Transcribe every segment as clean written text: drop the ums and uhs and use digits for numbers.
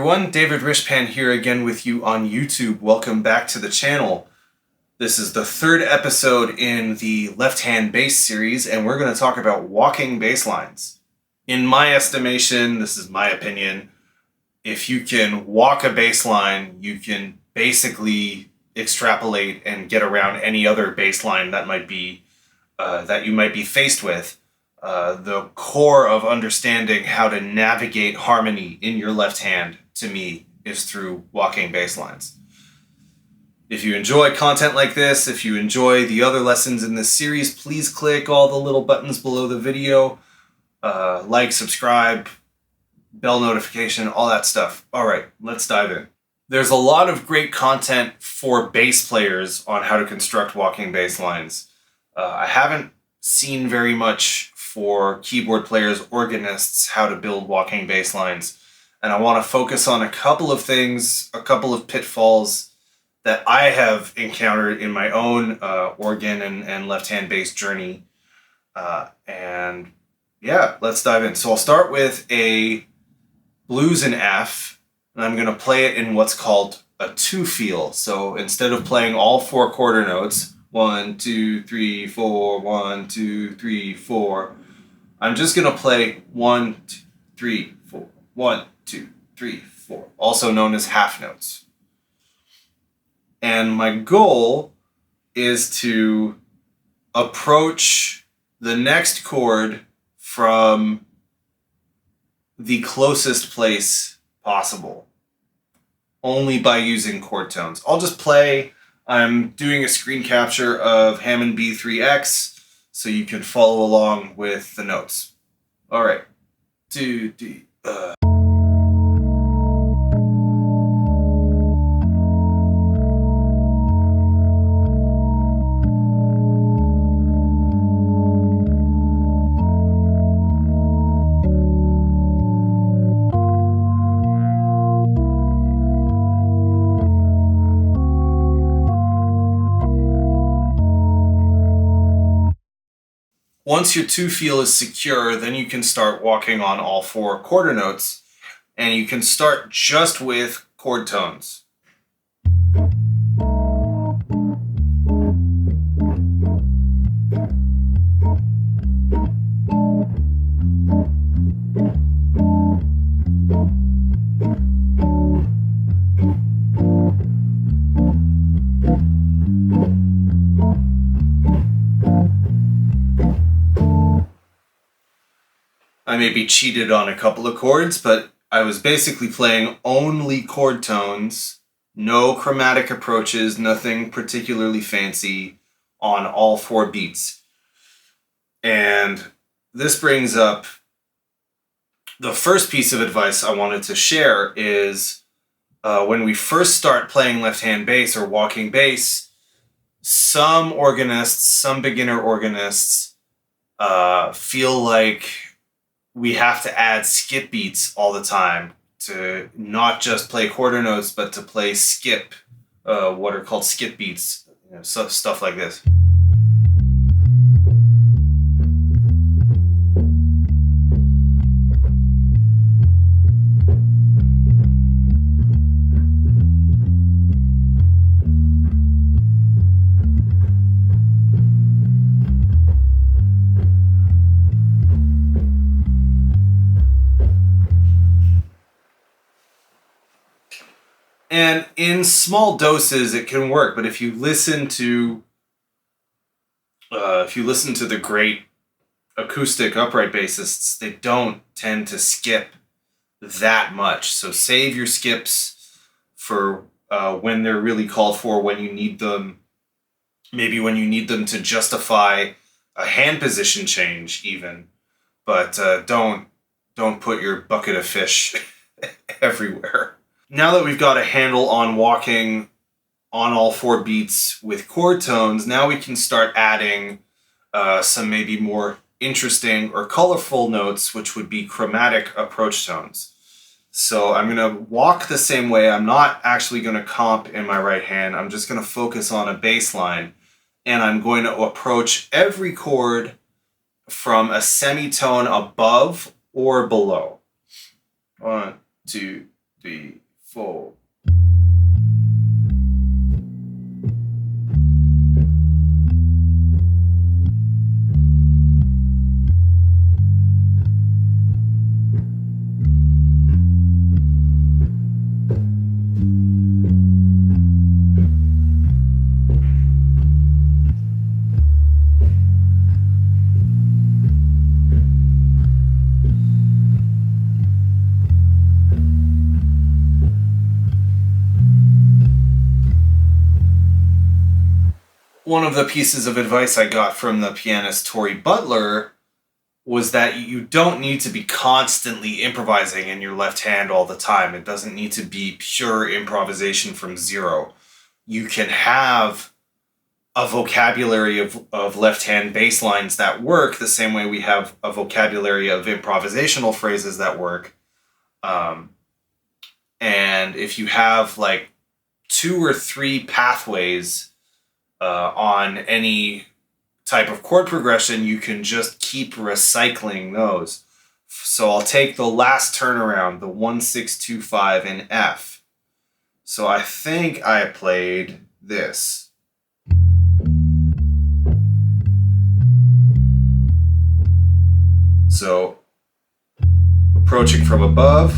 everyone, David Rishpan here again with you on YouTube. Welcome back to the channel. This is the third episode in the left-hand bass series, and we're going to talk about walking bass lines. In my estimation, this is my opinion, if you can walk a bass line, you can basically extrapolate and get around any other bass line that you might be faced with. The core of understanding how to navigate harmony in your left hand, to me, is through walking bass lines. If you enjoy content like this, if you enjoy the other lessons in this series, please click all the little buttons below the video. Like, subscribe, bell notification, all that stuff. All right, let's dive in. There's a lot of great content for bass players on how to construct walking bass lines. I haven't seen very much for keyboard players, organists, how to build walking bass lines. And I want to focus on a couple of things, a couple of pitfalls that I have encountered in my own organ and left-hand bass journey. And yeah, let's dive in. So I'll start with a blues in F, and I'm going to play it in what's called a two-feel. So instead of playing all four quarter notes, 1, 2, 3, 4, 1, 2, 3, 4. I'm just going to play 1, 2, 3, 4, 1, 2, 3, 4, also known as half notes. And my goal is to approach the next chord from the closest place possible, only by using chord tones. I'll just play. I'm doing a screen capture of Hammond B3X, so you can follow along with the notes. All right. 2, 3, Once your two-feel is secure, then you can start walking on all four quarter notes, and you can start just with chord tones. I maybe cheated on a couple of chords, but I was basically playing only chord tones, no chromatic approaches, nothing particularly fancy on all four beats. And this brings up the first piece of advice I wanted to share is when we first start playing left-hand bass or walking bass, some organists, some beginner organists feel like we have to add skip beats all the time to not just play quarter notes, but to play skip, what are called skip beats, stuff like this. And in small doses, it can work. But if you listen to the great acoustic upright bassists, they don't tend to skip that much. So save your skips for when they're really called for, when you need them. Maybe when you need them to justify a hand position change, even. But don't put your bucket of fish everywhere. Now that we've got a handle on walking on all four beats with chord tones, now we can start adding some maybe more interesting or colorful notes, which would be chromatic approach tones. So I'm going to walk the same way. I'm not actually going to comp in my right hand. I'm just going to focus on a bass line, and I'm going to approach every chord from a semitone above or below. 1, 2, 3, 4. One of the pieces of advice I got from the pianist Tori Butler was that you don't need to be constantly improvising in your left hand all the time. It doesn't need to be pure improvisation from zero. You can have a vocabulary of left-hand bass lines that work the same way we have a vocabulary of improvisational phrases that work. And if you have like 2 or 3 pathways on any type of chord progression, you can just keep recycling those. So I'll take the last turnaround, the 1, 6, 2, 5 in F. So I think I played this. So approaching from above,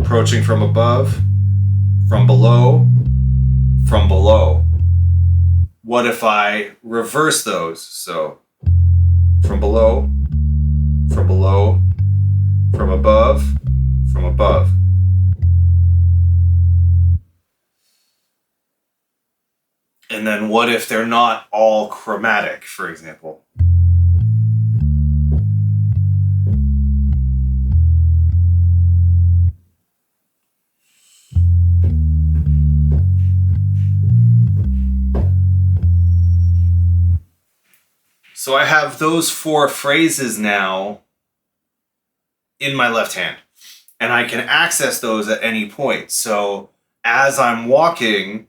approaching from above, from below, from below. What if I reverse those? So from below, from below, from above, from above. And then what if they're not all chromatic, for example? So I have those 4 phrases now in my left hand, and I can access those at any point. So as I'm walking,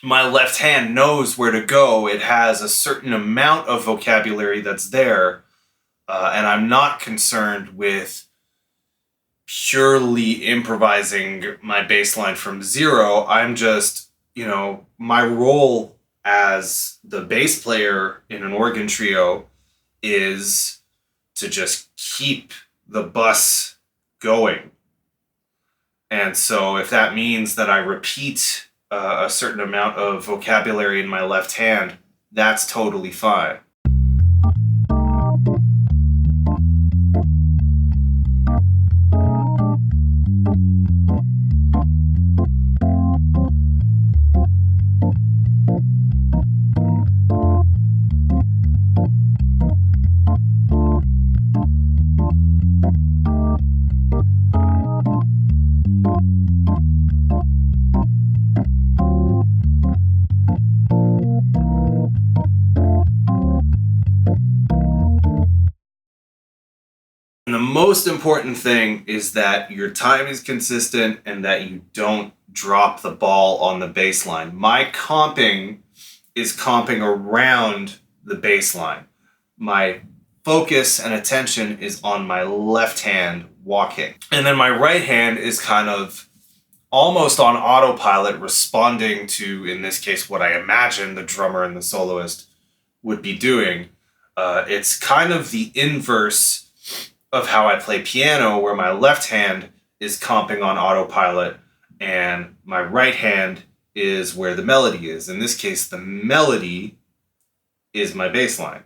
my left hand knows where to go. It has a certain amount of vocabulary that's there, and I'm not concerned with purely improvising my bass line from zero. I'm just, my role as the bass player in an organ trio is to just keep the bus going. And so if that means that I repeat a certain amount of vocabulary in my left hand, that's totally fine. And the most important thing is that your time is consistent and that you don't drop the ball on the bass line. My comping is comping around the bass line. My focus and attention is on my left hand walking. And then my right hand is kind of almost on autopilot, responding to, in this case, what I imagine the drummer and the soloist would be doing. It's kind of the inverse of how I play piano, where my left hand is comping on autopilot and my right hand is where the melody is. In this case, the melody is my bass line.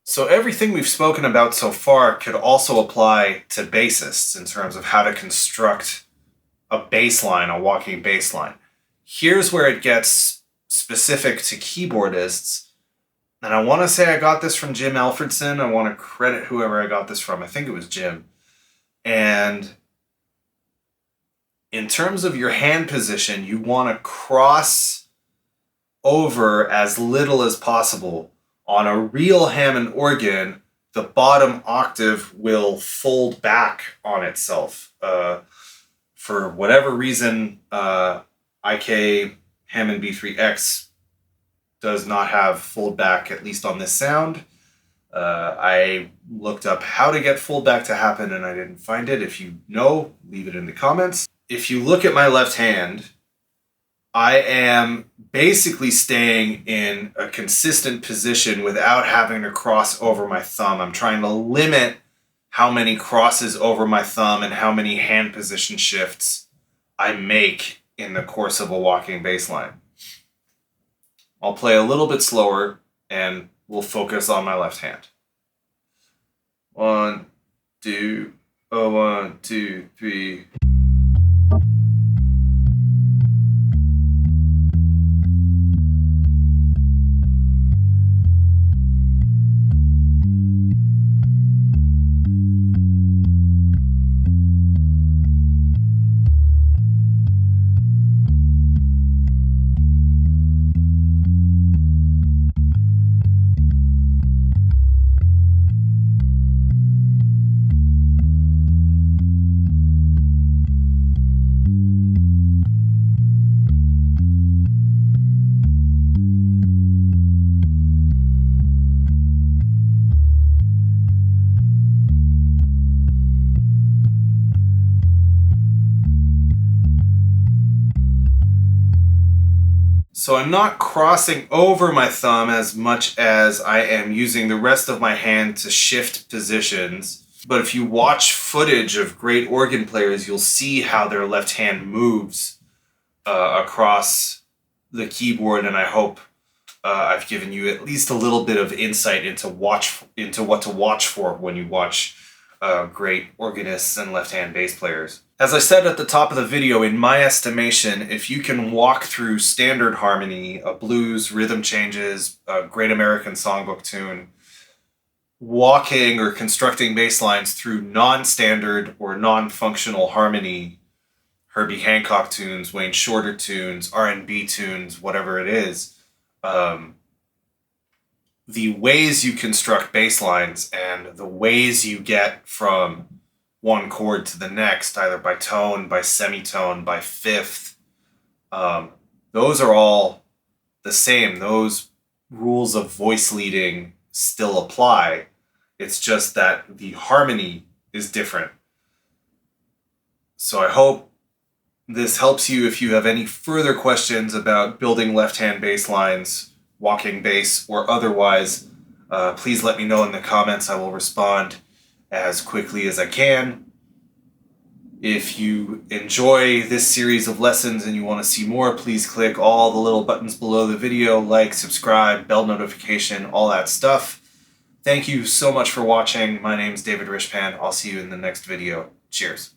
So everything we've spoken about so far could also apply to bassists in terms of how to construct a bass line, a walking bass line. Here's where it gets specific to keyboardists. And I want to say I got this from Jim Alfredson. I want to credit whoever I got this from. I think it was Jim. And In terms of your hand position, you want to cross over as little as possible. On a real Hammond organ, the bottom octave will fold back on itself. For whatever reason, IK Hammond B3X does not have fold back, at least on this sound. I looked up how to get fold back to happen and I didn't find it. If you know, leave it in the comments. If you look at my left hand, I am basically staying in a consistent position without having to cross over my thumb. I'm trying to limit how many crosses over my thumb and how many hand position shifts I make in the course of a walking bass line. I'll play a little bit slower and we'll focus on my left hand. 1, 2, 1, 2, 3. So I'm not crossing over my thumb as much as I am using the rest of my hand to shift positions. But if you watch footage of great organ players, you'll see how their left hand moves across the keyboard, and I hope I've given you at least a little bit of insight into what to watch for when you watch great organists and left-hand bass players. As I said at the top of the video, in my estimation, if you can walk through standard harmony, a blues, rhythm changes, a great American songbook tune, walking or constructing bass lines through non-standard or non-functional harmony, Herbie Hancock tunes, Wayne Shorter tunes, R&B tunes, whatever it is, the ways you construct bass lines and the ways you get from one chord to the next, either by tone, by semitone, by fifth, those are all the same. Those rules of voice leading still apply. It's just that the harmony is different. So I hope this helps you. If you have any further questions about building left-hand bass lines, walking bass, or otherwise, please let me know in the comments. I will respond as quickly as I can. If you enjoy this series of lessons and you want to see more, please click all the little buttons below the video, like, subscribe, bell notification, all that stuff. Thank you so much for watching. My name's David Rishpan. I'll see you in the next video. Cheers.